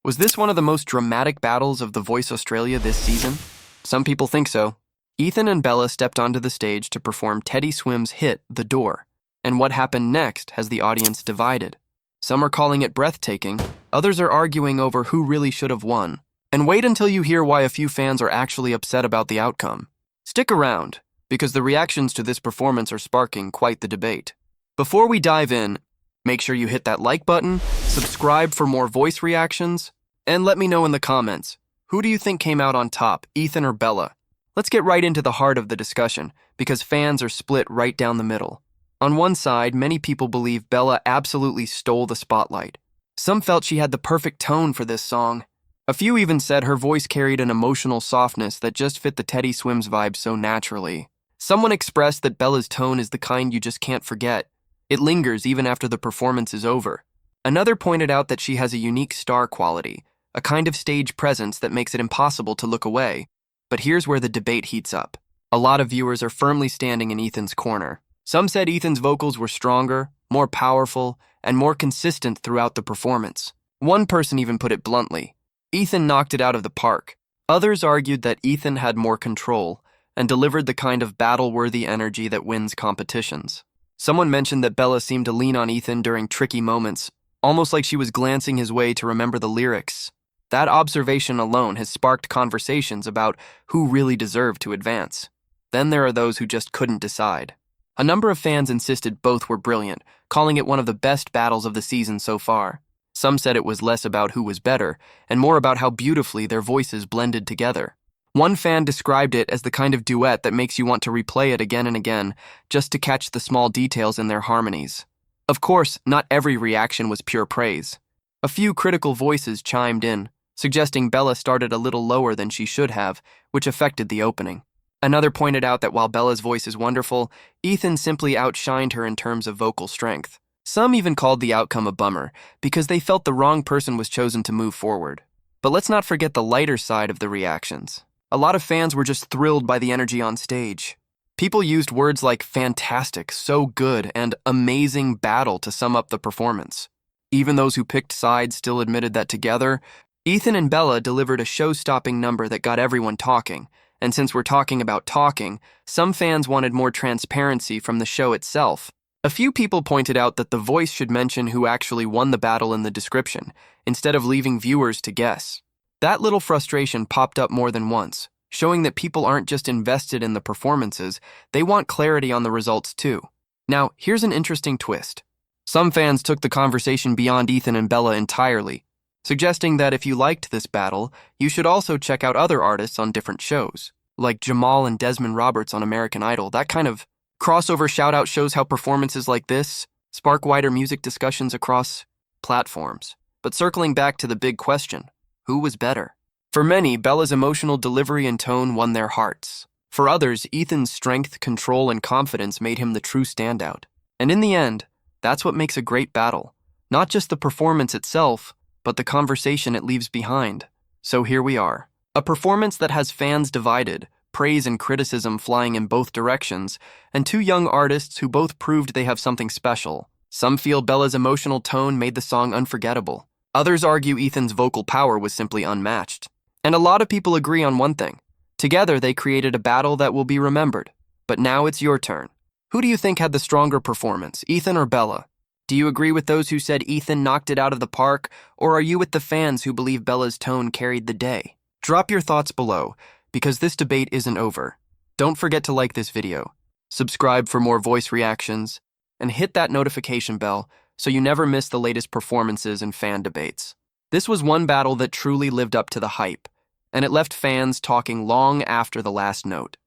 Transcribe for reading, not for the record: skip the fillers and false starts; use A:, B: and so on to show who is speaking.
A: Was this one of the most dramatic battles of The Voice Australia this season? Some people think so. Ethan and Bella stepped onto the stage to perform Teddy Swim's hit, The Door. And what happened next has the audience divided. Some are calling it breathtaking, others are arguing over who really should have won. And wait until you hear why a few fans are actually upset about the outcome. Stick around, because the reactions to this performance are sparking quite the debate. Before we dive in, make sure you hit that like button, subscribe for more voice reactions, and let me know in the comments, who do you think came out on top, Ethan or Bella? Let's get right into the heart of the discussion, because fans are split right down the middle. On one side, many people believe Bella absolutely stole the spotlight. Some felt she had the perfect tone for this song. A few even said her voice carried an emotional softness that just fit the Teddy Swims vibe so naturally. Someone expressed that Bella's tone is the kind you just can't forget. It lingers even after the performance is over. Another pointed out that she has a unique star quality, a kind of stage presence that makes it impossible to look away. But here's where the debate heats up. A lot of viewers are firmly standing in Ethan's corner. Some said Ethan's vocals were stronger, more powerful, and more consistent throughout the performance. One person even put it bluntly: Ethan knocked it out of the park. Others argued that Ethan had more control and delivered the kind of battle-worthy energy that wins competitions. Someone mentioned that Bella seemed to lean on Ethan during tricky moments, almost like she was glancing his way to remember the lyrics. That observation alone has sparked conversations about who really deserved to advance. Then there are those who just couldn't decide. A number of fans insisted both were brilliant, calling it one of the best battles of the season so far. Some said it was less about who was better, and more about how beautifully their voices blended together. One fan described it as the kind of duet that makes you want to replay it again and again, just to catch the small details in their harmonies. Of course, not every reaction was pure praise. A few critical voices chimed in, suggesting Bella started a little lower than she should have, which affected the opening. Another pointed out that while Bella's voice is wonderful, Ethan simply outshined her in terms of vocal strength. Some even called the outcome a bummer, because they felt the wrong person was chosen to move forward. But let's not forget the lighter side of the reactions. A lot of fans were just thrilled by the energy on stage. People used words like fantastic, so good, and amazing battle to sum up the performance. Even those who picked sides still admitted that together, Ethan and Bella delivered a show-stopping number that got everyone talking. And since we're talking about talking, some fans wanted more transparency from the show itself. A few people pointed out that The Voice should mention who actually won the battle in the description, instead of leaving viewers to guess. That little frustration popped up more than once, showing that people aren't just invested in the performances, they want clarity on the results too. Now, here's an interesting twist. Some fans took the conversation beyond Ethan and Bella entirely, suggesting that if you liked this battle, you should also check out other artists on different shows, like Jamal and Desmond Roberts on American Idol. That kind of crossover shout-out shows how performances like this spark wider music discussions across platforms. But circling back to the big question, who was better? For many, Bella's emotional delivery and tone won their hearts. For others, Ethan's strength, control, and confidence made him the true standout. And in the end, that's what makes a great battle. Not just the performance itself, but the conversation it leaves behind. So here we are. A performance that has fans divided, praise and criticism flying in both directions, and two young artists who both proved they have something special. Some feel Bella's emotional tone made the song unforgettable. Others argue Ethan's vocal power was simply unmatched. And a lot of people agree on one thing. Together, they created a battle that will be remembered. But now it's your turn. Who do you think had the stronger performance, Ethan or Bella? Do you agree with those who said Ethan knocked it out of the park, or are you with the fans who believe Bella's tone carried the day? Drop your thoughts below, because this debate isn't over. Don't forget to like this video, subscribe for more voice reactions, and hit that notification bell so you never miss the latest performances and fan debates. This was one battle that truly lived up to the hype, and it left fans talking long after the last note.